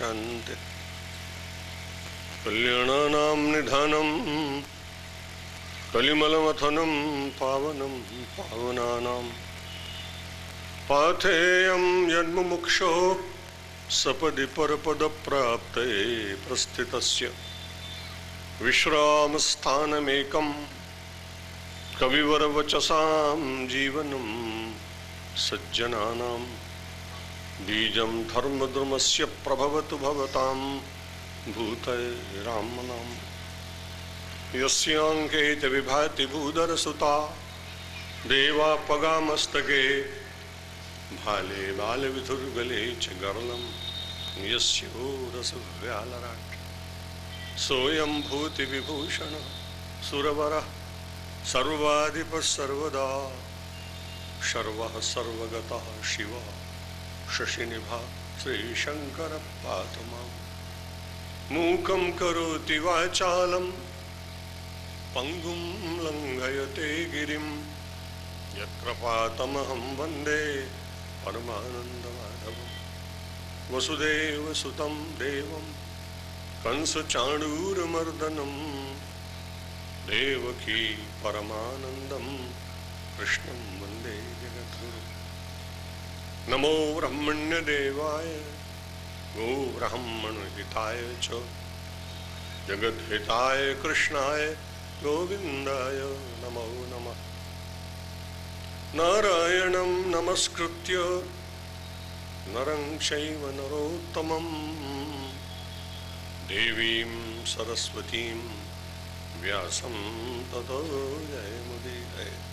शांति। कल्याणानां निधानं कलिमलमथनं पावनं पावनानां पाथेयं यन्मुमुक्षो सपदि परपदप्राप्ते प्रस्थितस्य विश्रामस्थानमेकं कविवरवचसां जीवनं सज्जनानां बीजं धर्मद्रुमस्य प्रभवतु भवतां भूतये रामनाम। यस्याङ्के च विभाति भूधरसुता देवापगामस्तके भाले बालविधुर्गले च गर्लं यस्योरसव्यालराट् सोऽयं भूतिविभूषणः सुरवरः सर्वाधिपः सर्वदा सर्वः सर्वगतः शिवः शशिनिभा श्रीशंकर पातु माम्। मूकं करोति वाचालं पंगुं लंघयते गिरिं यत्कृपातमहं वन्दे परमानन्दमाधवं। वसुदेवसुतं देवं कंसचाणूरमर्दनं देवकी परमानन्दं कृष्णं वन्दे जगद्गुरुम्। नमो ब्रह्मण्यदेवाय गो ब्राह्मणहिताय च जगद्हिताय कृष्णाय गोविन्दाय नमो नमः। नारायणं नमस्कृत्य नरं चैव नरोत्तमं देवीं सरस्वतीं व्यासं ततो जयमुदीरयेत्।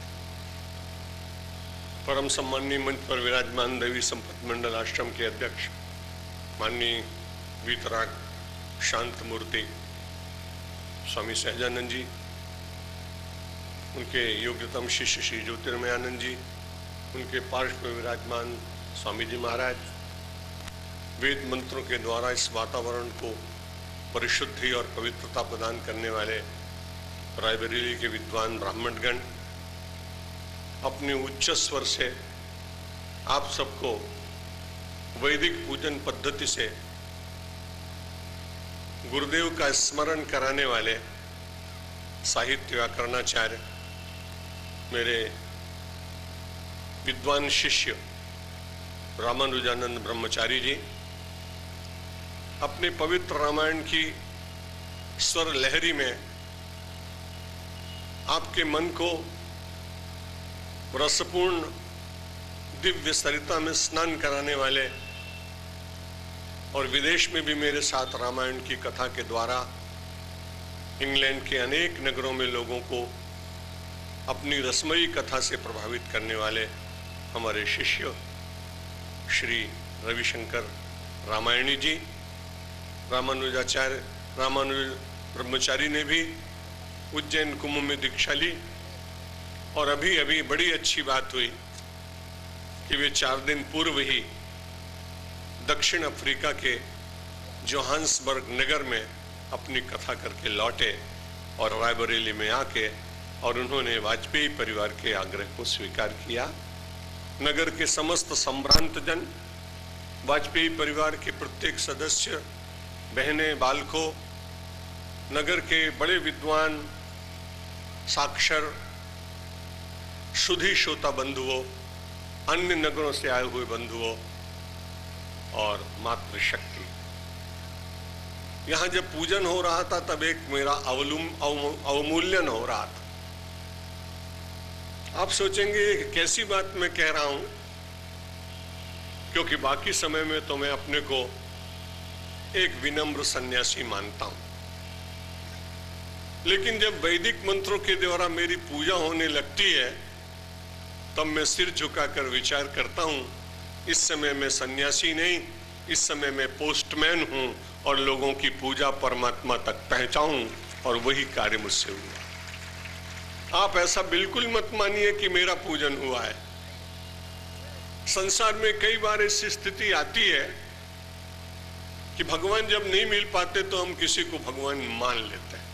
परम सम्माननीय मंच पर विराजमान देवी संपत मंडल आश्रम के अध्यक्ष माननीय वीतराग शांत मूर्ति स्वामी सहजानंद जी, उनके योग्यतम शिष्य श्री ज्योतिर्मयानंद जी, उनके पार्श्व में विराजमान स्वामी जी महाराज, वेद मंत्रों के द्वारा इस वातावरण को परिशुद्धि और पवित्रता प्रदान करने वाले रायबरेली के विद्वान ब्राह्मणगण, अपने उच्च स्वर से आप सबको वैदिक पूजन पद्धति से गुरुदेव का स्मरण कराने वाले साहित्य व्याकरणाचार्य मेरे विद्वान शिष्य रामानुजानंद ब्रह्मचारी जी अपने पवित्र रामायण की स्वर लहरी में आपके मन को रसपूर्ण दिव्य सरिता में स्नान कराने वाले और विदेश में भी मेरे साथ रामायण की कथा के द्वारा इंग्लैंड के अनेक नगरों में लोगों को अपनी रसमयी कथा से प्रभावित करने वाले हमारे शिष्य श्री रविशंकर रामायणी जी, रामानुजाचार्य रामानुज ब्रह्मचारी ने भी उज्जैन कुंभ में दीक्षा ली। और अभी अभी बड़ी अच्छी बात हुई कि वे 4 दिन पूर्व ही दक्षिण अफ्रीका के जोहान्सबर्ग नगर में अपनी कथा करके लौटे और रायबरेली में आके और उन्होंने वाजपेयी परिवार के आग्रह को स्वीकार किया। नगर के समस्त संभ्रांत जन, वाजपेयी परिवार के प्रत्येक सदस्य, बहनें, बालकों, नगर के बड़े विद्वान, साक्षर, सुधी श्रोता बंधुओं, अन्य नगरों से आए हुए बंधुओं और मातृशक्ति, यहाँ जब पूजन हो रहा था तब एक मेरा अवमूल्यन हो रहा था। आप सोचेंगे कैसी बात मैं कह रहा हूं, क्योंकि बाकी समय में तो मैं अपने को एक विनम्र सन्यासी मानता हूं, लेकिन जब वैदिक मंत्रों के द्वारा मेरी पूजा होने लगती है तब मैं सिर झुकाकर विचार करता हूं, इस समय मैं सन्यासी नहीं, इस समय मैं पोस्टमैन हूं और लोगों की पूजा परमात्मा तक पहुंचाऊं, और वही कार्य मुझसे हुआ। आप ऐसा बिल्कुल मत मानिए कि मेरा पूजन हुआ है। संसार में कई बार ऐसी स्थिति आती है कि भगवान जब नहीं मिल पाते तो हम किसी को भगवान मान लेते हैं।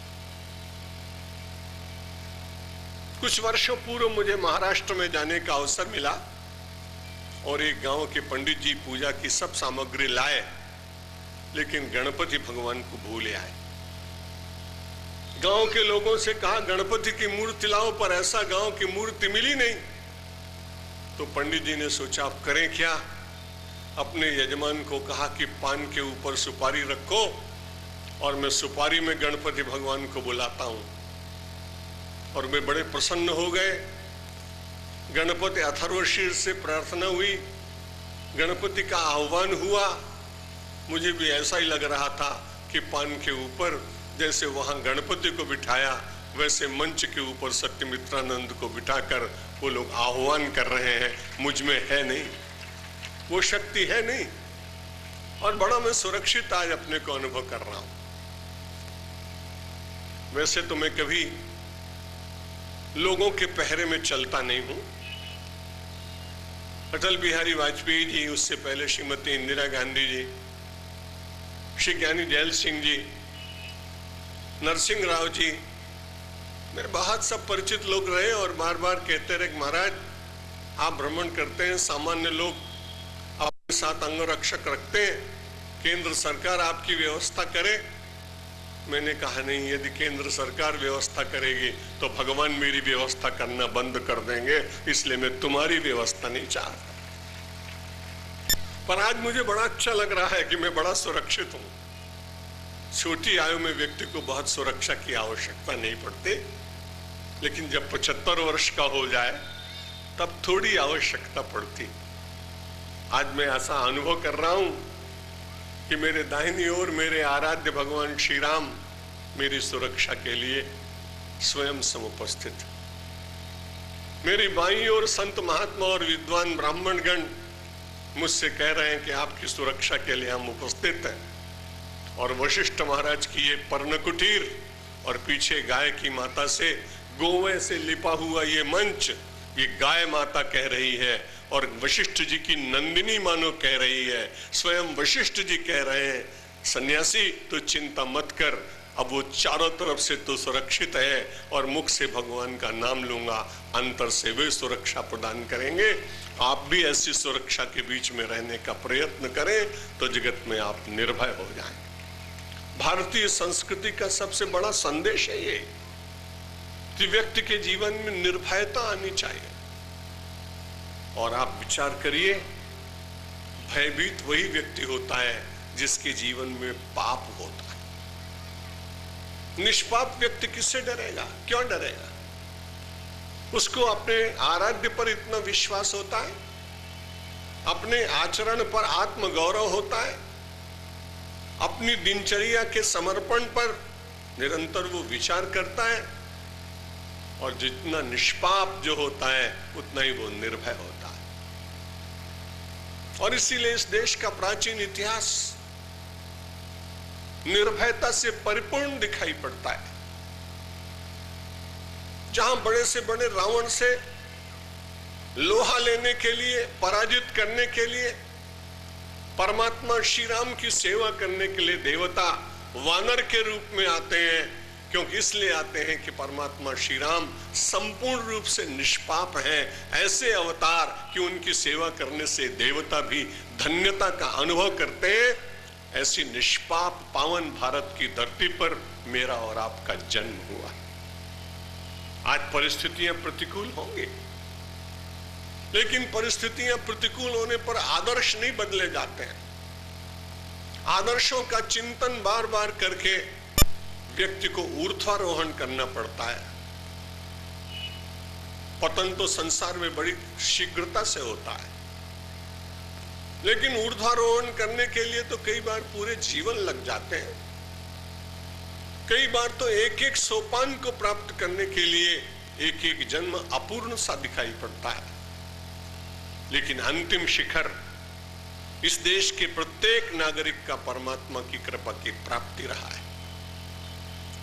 कुछ वर्षों पूर्व मुझे महाराष्ट्र में जाने का अवसर मिला और एक गांव के पंडित जी पूजा की सब सामग्री लाए लेकिन गणपति भगवान को भूले आए। गांव के लोगों से कहा गणपति की मूर्ति लाओ, पर ऐसा गांव की मूर्ति मिली नहीं। तो पंडित जी ने सोचा अब करें क्या। अपने यजमान को कहा कि पान के ऊपर सुपारी रखो और मैं सुपारी में गणपति भगवान को बुलाता हूं। और वे बड़े प्रसन्न हो गए। गणपति अथर्वशीर्ष से प्रार्थना हुई, गणपति का आह्वान हुआ। मुझे भी ऐसा ही लग रहा था कि पान के ऊपर जैसे वहां गणपति को बिठाया, वैसे मंच के ऊपर सत्यमित्रानंद को बिठाकर वो लोग आह्वान कर रहे हैं। मुझ में है नहीं, वो शक्ति है नहीं, और बड़ा मैं सुरक्षित आज अपने को अनुभव कर रहा हूं। वैसे तो मैं कभी लोगों के पहरे में चलता नहीं हूं। अटल बिहारी वाजपेयी जी, उससे पहले श्रीमती इंदिरा गांधी जी, श्री ज्ञानी जैल सिंह जी, नरसिंह राव जी, मेरे बहुत सब परिचित लोग रहे और बार बार कहते रहे महाराज आप भ्रमण करते हैं, सामान्य लोग अपने साथ अंगरक्षक रखते हैं, केंद्र सरकार आपकी व्यवस्था करे। मैंने कहा नहीं, यदि केंद्र सरकार व्यवस्था करेगी तो भगवान मेरी व्यवस्था करना बंद कर देंगे, इसलिए मैं तुम्हारी व्यवस्था नहीं चाहता। पर आज मुझे बड़ा अच्छा लग रहा है कि मैं बड़ा सुरक्षित हूं। छोटी आयु में व्यक्ति को बहुत सुरक्षा की आवश्यकता नहीं पड़ती, लेकिन जब 75 वर्ष का हो जाए तब थोड़ी आवश्यकता पड़ती। आज मैं ऐसा अनुभव कर रहा हूं कि मेरे दाहिनी ओर मेरे आराध्य भगवान श्री राम मेरी सुरक्षा के लिए स्वयं समुपस्थित। मेरी बाईं ओर संत महात्मा और विद्वान ब्राह्मणगण मुझसे कह रहे हैं कि आपकी सुरक्षा के लिए हम उपस्थित हैं। और वशिष्ठ महाराज की ये पर्णकुटीर और पीछे गाय की माता से गोवे से लिपा हुआ ये मंच, ये गाय माता कह रही है और वशिष्ठ जी की नंदिनी मानो कह रही है। स्वयं वशिष्ठ जी कह रहे हैं सन्यासी तो चिंता मत कर, अब वो चारों तरफ से तो सुरक्षित है और मुख से भगवान का नाम लूंगा, अंतर से वे सुरक्षा प्रदान करेंगे। आप भी ऐसी सुरक्षा के बीच में रहने का प्रयत्न करें तो जगत में आप निर्भय हो जाएं। भारतीय संस्कृति का सबसे बड़ा संदेश है ये कि व्यक्ति के जीवन में निर्भयता आनी चाहिए। और आप विचार करिए, भयभीत वही व्यक्ति होता है जिसके जीवन में पाप होता है। निष्पाप व्यक्ति किससे डरेगा? क्यों डरेगा? उसको अपने आराध्य पर इतना विश्वास होता है, अपने आचरण पर आत्मगौरव होता है, अपनी दिनचर्या के समर्पण पर निरंतर वो विचार करता है, और जितना निष्पाप जो होता है उतना ही वो निर्भय होता है। और इसीलिए इस देश का प्राचीन इतिहास निर्भयता से परिपूर्ण दिखाई पड़ता है। जहां बड़े से बड़े रावण से लोहा लेने के लिए, पराजित करने के लिए, परमात्मा श्री राम की सेवा करने के लिए देवता वानर के रूप में आते हैं, क्योंकि इसलिए आते हैं कि परमात्मा श्री राम संपूर्ण रूप से निष्पाप हैं। ऐसे अवतार कि उनकी सेवा करने से देवता भी धन्यता का अनुभव करते हैं। ऐसी निष्पाप पावन भारत की धरती पर मेरा और आपका जन्म हुआ। आज परिस्थितियां प्रतिकूल होंगी, लेकिन परिस्थितियां प्रतिकूल होने पर आदर्श नहीं बदले जाते हैं। आदर्शों का चिंतन बार बार करके व्यक्ति को ऊर्ध्वारोहण करना पड़ता है। पतन तो संसार में बड़ी शीघ्रता से होता है, लेकिन ऊर्ध्वारोहण करने के लिए तो कई बार पूरे जीवन लग जाते हैं। कई बार तो एक एक सोपान को प्राप्त करने के लिए एक एक जन्म अपूर्ण सा दिखाई पड़ता है, लेकिन अंतिम शिखर इस देश के प्रत्येक नागरिक का परमात्मा की कृपा की प्राप्ति रहा है।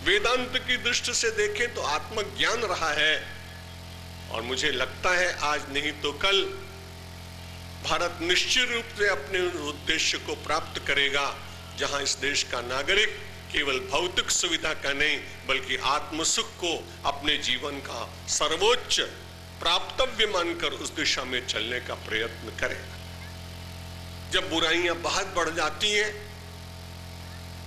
वेदांत की दृष्टि से देखें तो आत्मज्ञान रहा है, और मुझे लगता है आज नहीं तो कल भारत निश्चित रूप से अपने उद्देश्य को प्राप्त करेगा, जहां इस देश का नागरिक केवल भौतिक सुविधा का नहीं बल्कि आत्म सुख को अपने जीवन का सर्वोच्च प्राप्तव्य मानकर उस दिशा में चलने का प्रयत्न करेगा। जब बुराइयां बहुत बढ़ जाती हैं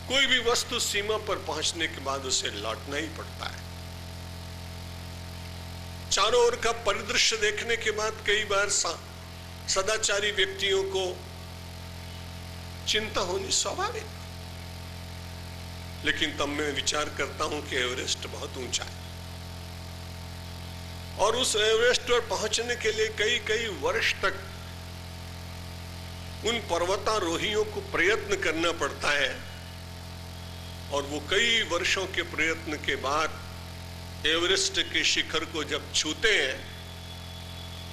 कोई भी वस्तु सीमा पर पहुंचने के बाद उसे लौटना ही पड़ता है। चारों ओर का परिदृश्य देखने के बाद कई बार सदाचारी व्यक्तियों को चिंता होनी स्वाभाविक, लेकिन तब मैं विचार करता हूं कि एवरेस्ट बहुत ऊंचा है और उस एवरेस्ट पर पहुंचने के लिए कई कई वर्ष तक उन पर्वतारोहियों को प्रयत्न करना पड़ता है और वो कई वर्षों के प्रयत्न के बाद एवरेस्ट के शिखर को जब छूते हैं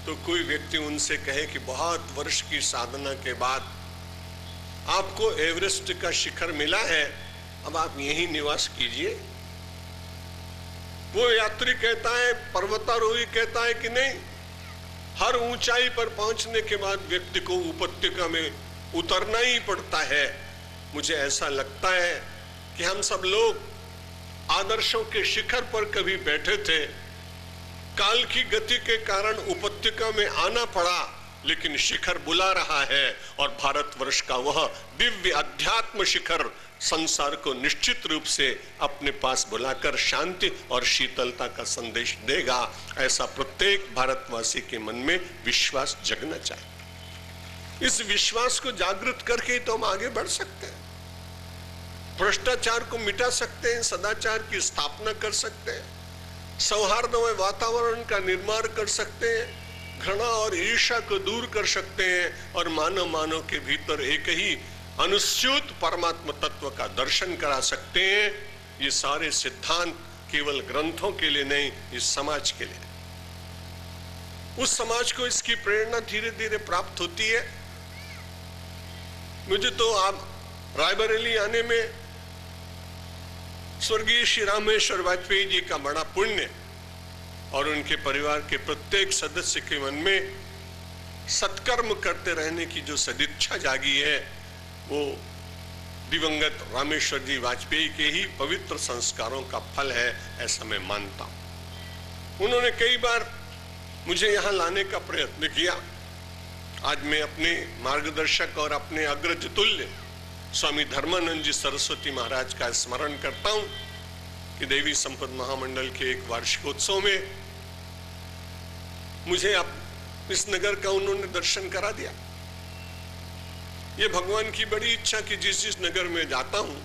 तो कोई व्यक्ति उनसे कहे कि बहुत वर्ष की साधना के बाद आपको एवरेस्ट का शिखर मिला है, अब आप यहीं निवास कीजिए। वो यात्री कहता है, पर्वतारोही कहता है कि नहीं, हर ऊंचाई पर पहुंचने के बाद व्यक्ति को उपत्यका में उतरना ही पड़ता है। मुझे ऐसा लगता है कि हम सब लोग आदर्शों के शिखर पर कभी बैठे थे, काल की गति के कारण उपत्यका में आना पड़ा, लेकिन शिखर बुला रहा है और भारतवर्ष का वह दिव्य अध्यात्म शिखर संसार को निश्चित रूप से अपने पास बुलाकर शांति और शीतलता का संदेश देगा। ऐसा प्रत्येक भारतवासी के मन में विश्वास जगना चाहिए। इस विश्वास को जागृत करके तो हम आगे बढ़ सकते हैं, भ्रष्टाचार को मिटा सकते हैं, सदाचार की स्थापना कर सकते हैं, सौहार्दमय वातावरण का निर्माण कर सकते हैं, घृणा और ईर्ष्या को दूर कर सकते हैं और मानव के भीतर एक ही अनुस्यूत परमात्मा तत्व का दर्शन करा सकते हैं। ये सारे सिद्धांत केवल ग्रंथों के लिए नहीं, इस समाज के लिए, उस समाज को इसकी प्रेरणा धीरे धीरे प्राप्त होती है। मुझे तो आप रायबरेली आने में स्वर्गीय श्री रामेश्वर वाजपेयी जी का बड़ा पुण्य और उनके परिवार के प्रत्येक सदस्य के मन में सत्कर्म करते रहने की जो सदिच्छा जागी है, वो दिवंगत रामेश्वर जी वाजपेयी के ही पवित्र संस्कारों का फल है, ऐसा मैं मानता हूं। उन्होंने कई बार मुझे यहां लाने का प्रयत्न किया। आज मैं अपने मार्गदर्शक और अपने अग्रज तुल्य स्वामी धर्मानंद जी सरस्वती महाराज का स्मरण करता हूं कि देवी संपद महामंडल के एक वार्षिकोत्सव में मुझे इस नगर का उन्होंने दर्शन करा दिया। ये भगवान की बड़ी इच्छा कि जिस नगर में जाता हूं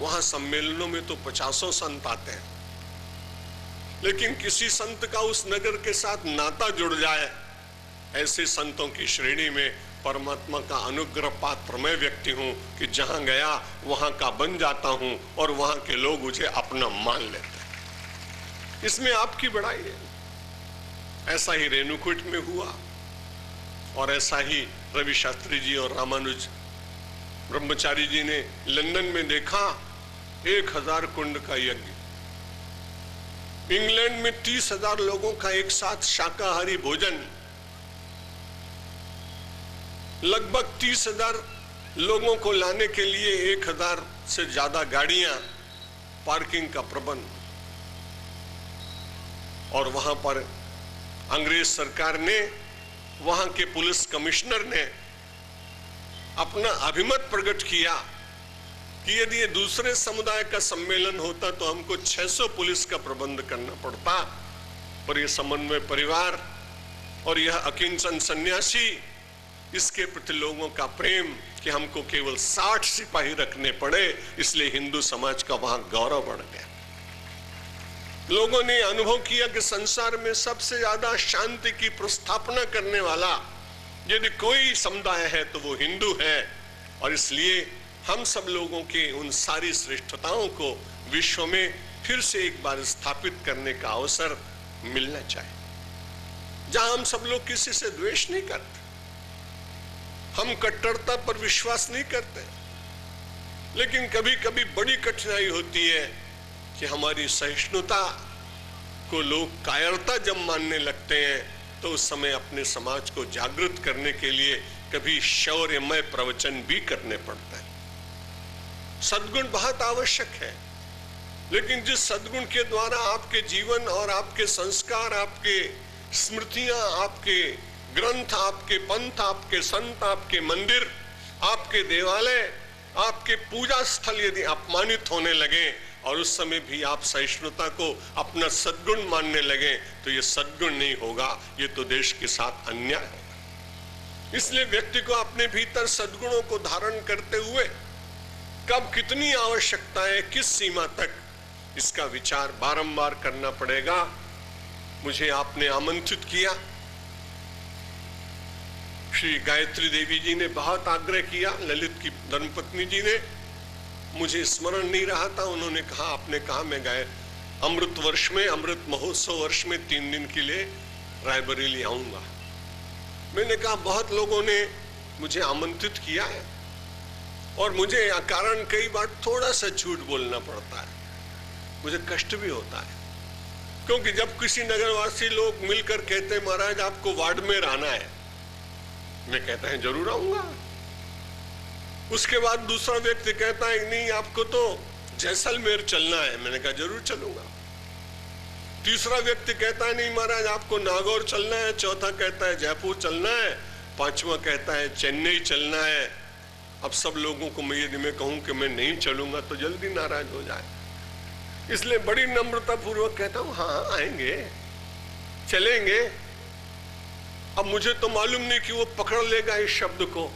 वहां सम्मेलनों में तो 50 संत आते हैं, लेकिन किसी संत का उस नगर के साथ नाता जुड़ जाए, ऐसे संतों की श्रेणी में परमात्मा का अनुग्रह पात्र मैं व्यक्ति हूं कि जहां गया वहां का बन जाता हूं और वहां के लोग मुझे अपना मान लेते हैं। इसमें आपकी बड़ाई है। ऐसा ही रेणुकूट में हुआ और ऐसा ही रवि शास्त्री जी और रामानुज ब्रह्मचारी जी ने लंदन में देखा 1000 कुंड का यज्ञ। इंग्लैंड में 30,000 लोगों का एक साथ शाकाहारी भोजन, लगभग 30,000 लोगों को लाने के लिए 1000 से ज्यादा गाड़ियां, पार्किंग का प्रबंध। और वहां पर अंग्रेज सरकार ने, वहां के पुलिस कमिश्नर ने अपना अभिमत प्रकट किया कि यदि ये दूसरे समुदाय का सम्मेलन होता तो हमको 600 पुलिस का प्रबंध करना पड़ता, पर यह समन्वय परिवार और यह अकिंचन सन्यासी, इसके प्रति लोगों का प्रेम कि हमको केवल 60 सिपाही रखने पड़े, इसलिए हिंदू समाज का वहां गौरव बढ़ गया। लोगों ने अनुभव किया कि संसार में सबसे ज्यादा शांति की प्रस्थापना करने वाला यदि कोई समुदाय है तो वो हिंदू है, और इसलिए हम सब लोगों के उन सारी श्रेष्ठताओं को विश्व में फिर से एक बार स्थापित करने का अवसर मिलना चाहिए, जहां हम सब लोग किसी से द्वेष नहीं करते, हम कट्टरता पर विश्वास नहीं करते, लेकिन कभी कभी बड़ी कठिनाई होती है कि हमारी सहिष्णुता को लोग कायरता जब मानने लगते हैं तो उस समय अपने समाज को जागृत करने के लिए कभी शौर्यमय प्रवचन भी करने पड़ते हैं। सद्गुण बहुत आवश्यक है, लेकिन जिस सद्गुण के द्वारा आपके जीवन और आपके संस्कार, आपके स्मृतियां, आपके ग्रंथ, आपके पंथ, आपके संत, आपके मंदिर, आपके देवालय आपके पूजा स्थल यदि अपमानित होने लगे और उस समय भी आप सहिष्णुता को अपना सद्गुण मानने लगे, तो ये सद्गुण नहीं होगा, ये तो देश के साथ अन्याय होगा। इसलिए व्यक्ति को अपने भीतर सद्गुणों को धारण करते हुए कब कितनी आवश्यकता है, किस सीमा तक, इसका विचार बारंबार करना पड़ेगा। मुझे आपने आमंत्रित किया, श्री गायत्री देवी जी ने बहुत आग्रह किया, ललित की धर्मपत्नी जी ने, मुझे स्मरण नहीं रहा था, उन्होंने कहा, आपने कहा मैं गए अमृत वर्ष में, अमृत महोत्सव वर्ष में 3 दिन के लिए रायबरेली आऊंगा। मैंने कहा बहुत लोगों ने मुझे आमंत्रित किया है और मुझे कारण कई बार थोड़ा सा झूठ बोलना पड़ता है, मुझे कष्ट भी होता है, क्योंकि जब किसी नगरवासी लोग मिलकर कहते हैं महाराज आपको वार्डमेर आना है, मैं कहता है जरूर आऊंगा। उसके बाद दूसरा व्यक्ति कहता है नहीं आपको तो जैसलमेर चलना है, मैंने कहा जरूर चलूंगा। तीसरा व्यक्ति कहता है नहीं महाराज आपको नागौर चलना है, चौथा कहता है जयपुर चलना है, पांचवा कहता है चेन्नई चलना है। अब सब लोगों को मैं यदि मैं कहूं कि मैं नहीं चलूंगा तो जल्दी नाराज हो जाए, इसलिए बड़ी नम्रता पूर्वक कहता हूं हाँ आएंगे, चलेंगे। अब मुझे तो मालूम नहीं कि वो पकड़ लेगा इस शब्द को,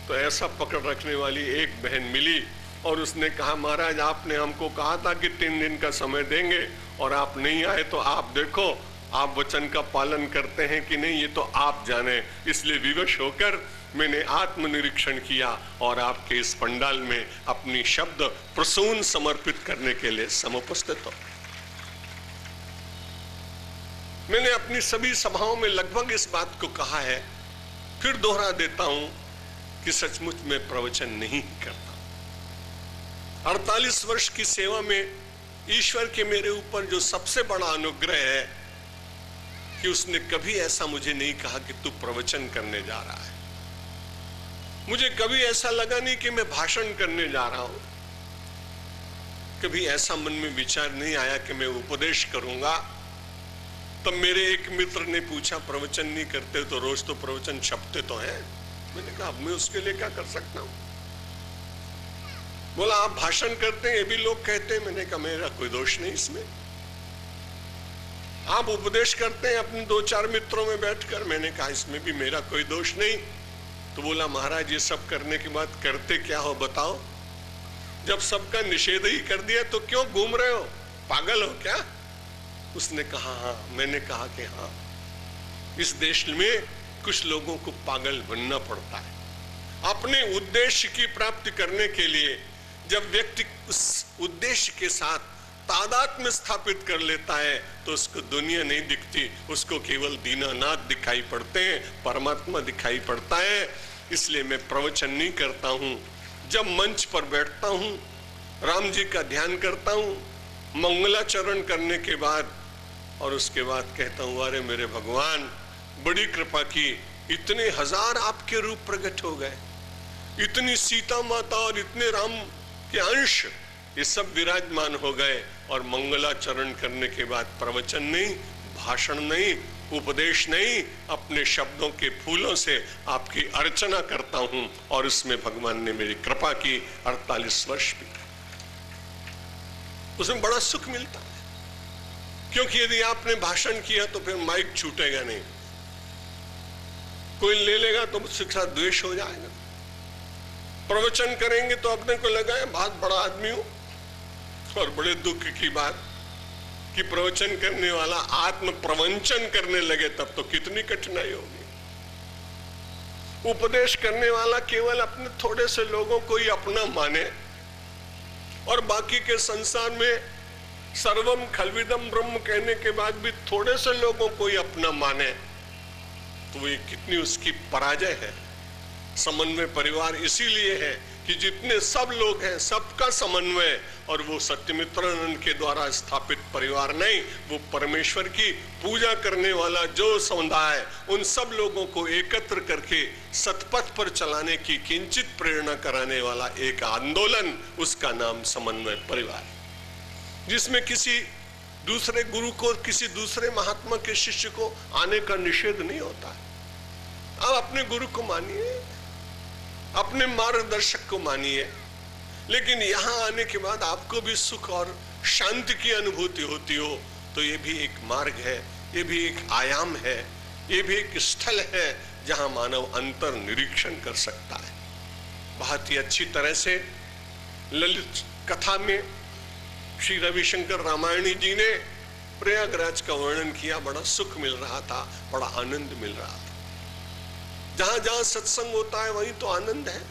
तो ऐसा पकड़ रखने वाली एक बहन मिली और उसने कहा महाराज आपने हमको कहा था कि 3 दिन का समय देंगे और आप नहीं आए, तो आप देखो आप वचन का पालन करते हैं कि नहीं ये तो आप जाने। इसलिए विवश होकर मैंने आत्मनिरीक्षण किया और आपके इस पंडाल में अपनी शब्द प्रसून समर्पित करने के लिए समुपस्थित हो। मैंने अपनी सभी सभाओं में लगभग इस बात को कहा है, फिर दोहरा देता हूं कि सचमुच में प्रवचन नहीं करता। 48 वर्ष की सेवा में ईश्वर के मेरे ऊपर जो सबसे बड़ा अनुग्रह है कि उसने कभी ऐसा मुझे नहीं कहा कि तू प्रवचन करने जा रहा है। मुझे कभी ऐसा लगा नहीं कि मैं भाषण करने जा रहा हूं, कभी ऐसा मन में विचार नहीं आया कि मैं उपदेश करूंगा। तब मेरे एक मित्र ने पूछा प्रवचन नहीं करते तो रोज तो प्रवचन छपते तो हैं। मैंने कहा अब मैं उसके लिए क्या कर सकता हूं। बोला आप भाषण करते हैं ये भी लोग कहते हैं। मैंने कहा मेरा कोई दोष नहीं इसमें। आप उपदेश करते हैं अपने 2-4 मित्रों में बैठकर। मैंने कहा इसमें भी मेरा कोई दोष नहीं। तो बोला महाराज ये सब करने के बाद करते क्या हो बताओ, जब सबका निषेध ही कर दिया तो क्यों घूम रहे हो, पागल हो क्या। उसने कहा हाँ। मैंने कहा कि हाँ, इस देश में कुछ लोगों को पागल बनना पड़ता है। अपने उद्देश्य की प्राप्ति करने के लिए जब व्यक्ति उस उद्देश्य के साथ तादात्म्य स्थापित कर लेता है तो उसको दुनिया नहीं दिखती, उसको केवल दीनानाथ दिखाई पड़ते हैं, परमात्मा दिखाई पड़ता है। इसलिए मैं प्रवचन नहीं करता हूँ। जब मंच पर बैठता हूँ, राम जी का ध्यान करता हूँ, मंगलाचरण करने के बाद और उसके बाद कहता हूँ अरे मेरे भगवान बड़ी कृपा की, इतने हजार आपके रूप प्रकट हो गए, इतनी सीता माता और इतने राम के अंश ये सब विराजमान हो गए, और मंगलाचरण करने के बाद प्रवचन नहीं, भाषण नहीं, उपदेश नहीं, अपने शब्दों के फूलों से आपकी अर्चना करता हूं। और उसमें भगवान ने मेरी कृपा की। 48 वर्ष भी उसमें बड़ा सुख मिलता है, क्योंकि यदि आपने भाषण किया तो फिर माइक छूटेगा नहीं, कोई ले लेगा तो मुझसे साथ द्वेष हो जाएगा। प्रवचन करेंगे तो अपने को लगा है बहुत बड़ा आदमी हूं। और बड़े दुख की बात कि प्रवचन करने वाला आत्म प्रवंचन करने लगे तब तो कितनी कठिनाई होगी। उपदेश करने वाला केवल अपने थोड़े से लोगों को ही अपना माने और बाकी के संसार में सर्वम खलविदम ब्रह्म कहने के बाद भी थोड़े से लोगों को ही अपना माने, तो ये कितनी उसकी पराजय है। समन्वय परिवार इसीलिए है कि जितने सब लोग हैं सबका समन्वय, और वो सत्यमित्रानंद के द्वारा स्थापित परिवार नहीं, वो परमेश्वर की पूजा करने वाला जो समुदाय, उन सब लोगों को एकत्र करके सतपथ पर चलाने की किंचित प्रेरणा कराने वाला एक आंदोलन, उसका नाम समन्वय परिवार, जिसमें किसी दूसरे गुरु को, किसी दूसरे महात्मा के शिष्य को आने का निषेध नहीं होता है। आप अपने गुरु को मानिए, अपने मार्गदर्शक को मानिए, लेकिन यहां आने के बाद आपको भी सुख और शांति की अनुभूति होती हो, तो ये भी एक मार्ग है, ये भी एक आयाम है, ये भी एक स्थल है जहां मानव अंतर निरीक्षण कर सकता है। बहुत ही अच्छी तरह से ललित कथा में श्री रविशंकर रामायणी जी ने प्रयागराज का वर्णन किया। बड़ा सुख मिल रहा था, बड़ा आनंद मिल रहा था। जहां जहां सत्संग होता है वहीं तो आनंद है।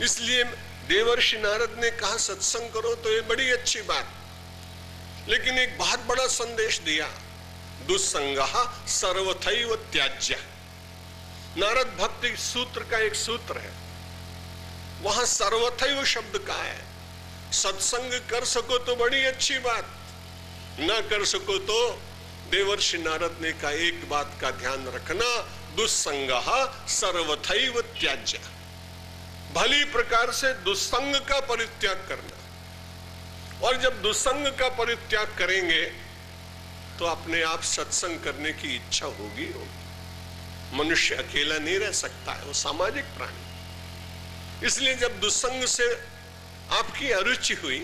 इसलिए देवर्षि नारद ने कहा सत्संग करो, तो ये बड़ी अच्छी बात, लेकिन एक बहुत बड़ा संदेश दिया, दुस्संगः सर्वथैव त्याज्य। नारद भक्ति सूत्र का एक सूत्र है, वहां सर्वथैव शब्द का है। सत्संग कर सको तो बड़ी अच्छी बात, ना कर सको तो देवर्षि नारद ने कहा एक बात का ध्यान रखना, दुस्संगः सर्वथैव त्याज्य। भली प्रकार से दुस्संग का परित्याग करना, और जब दुस्संग का परित्याग करेंगे तो अपने आप सत्संग करने की इच्छा होगी। मनुष्य अकेला नहीं रह सकता है, वो सामाजिक प्राणी। इसलिए जब दुस्संग से आपकी अरुचि हुई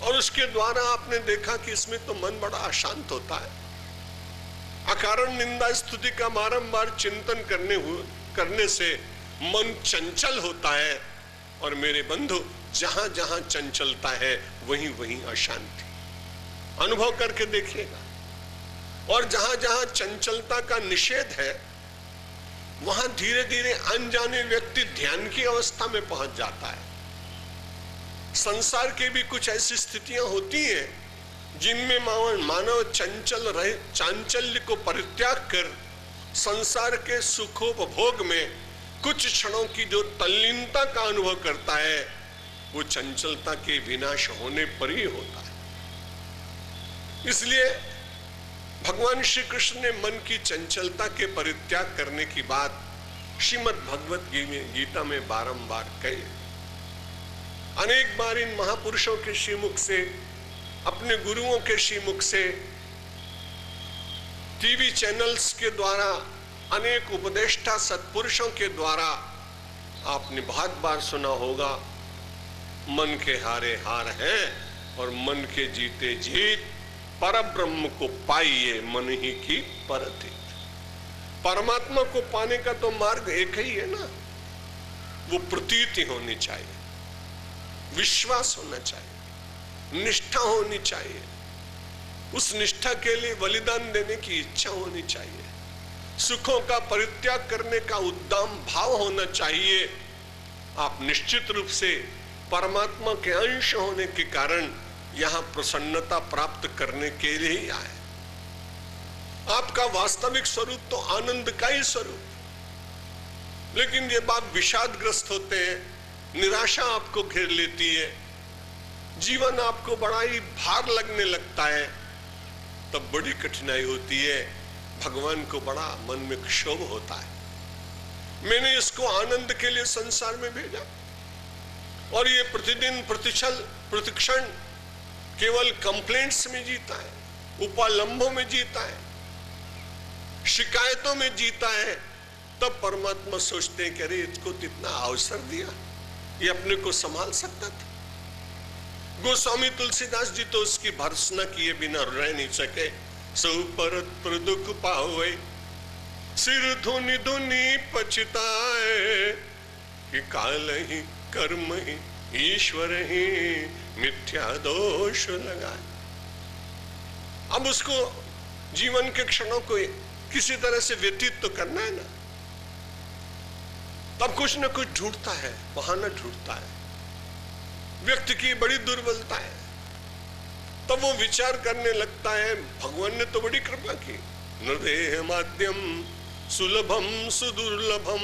और उसके द्वारा आपने देखा कि इसमें तो मन बड़ा अशांत होता है, अकारण निंदा स्तुति का बारंबार चिंतन करने से मन चंचल होता है, और मेरे बंधु जहां जहां चंचलता है वहीं वहीं अशांति। अनुभव करके देखिएगा। और जहां जहां चंचलता का निषेध है वहां धीरे धीरे अनजाने व्यक्ति ध्यान की अवस्था में पहुंच जाता है। संसार के भी कुछ ऐसी स्थितियां होती हैं जिनमें मानव चंचल रहे, चांचल्य को परित्याग कर संसार के सुखोपभोग में कुछ क्षणों की जो तल्लीनता का अनुभव करता है, वो चंचलता के विनाश होने पर ही होता है। इसलिए भगवान श्री कृष्ण ने मन की चंचलता के परित्याग करने की बात श्रीमद् भगवत गीता में बारंबार कही। अनेक बार इन महापुरुषों के श्रीमुख से, अपने गुरुओं के श्रीमुख से, टीवी चैनल्स के द्वारा, अनेक उपदेष्टा सत्पुरुषों के द्वारा आपने बहुत बार सुना होगा, मन के हारे हार है और मन के जीते जीत, परब्रह्म को पाइए मन ही की परति। परमात्मा को पाने का तो मार्ग एक ही है ना, वो प्रतीति होनी चाहिए, विश्वास होना चाहिए, निष्ठा होनी चाहिए, उस निष्ठा के लिए बलिदान देने की इच्छा होनी चाहिए, सुखों का परित्याग करने का उद्दाम भाव होना चाहिए। आप निश्चित रूप से परमात्मा के अंश होने के कारण यहां प्रसन्नता प्राप्त करने के लिए ही आए। आपका वास्तविक स्वरूप तो आनंद का ही स्वरूप, लेकिन जब आप विषादग्रस्त होते हैं, निराशा आपको घेर लेती है, जीवन आपको बड़ा ही भार लगने लगता है, तब बड़ी कठिनाई होती है, भगवान को बड़ा मन में क्षोभ होता है। मैंने इसको आनंद के लिए संसार में भेजा और ये प्रतिदिन प्रतिक्षण केवल कंप्लेंट्स में जीता है, उपालंभों में जीता है, शिकायतों में जीता है। तब परमात्मा सोचते हैं कि अरे इसको कितना अवसर दिया, ये अपने को संभाल सकता था। गोस्वामी तुलसीदास जी तो उसकी भर्त्सना किए बिना रह नहीं सके। सो परत पर दुख पावे, सिर धुनि धुनि पछताए, कि काल ही कर्म ही ईश्वर ही मिथ्या दोष लगाए। अब उसको जीवन के क्षणों को किसी तरह से व्यतीत तो करना है ना, तब कुछ न कुछ ढूंढता है, बहाना ढूंढता है। व्यक्ति की बड़ी दुर्बलता है, तब वो विचार करने लगता है भगवान ने तो बड़ी कृपा की, नृदेह माध्यम सुलभम सुदुर्लभम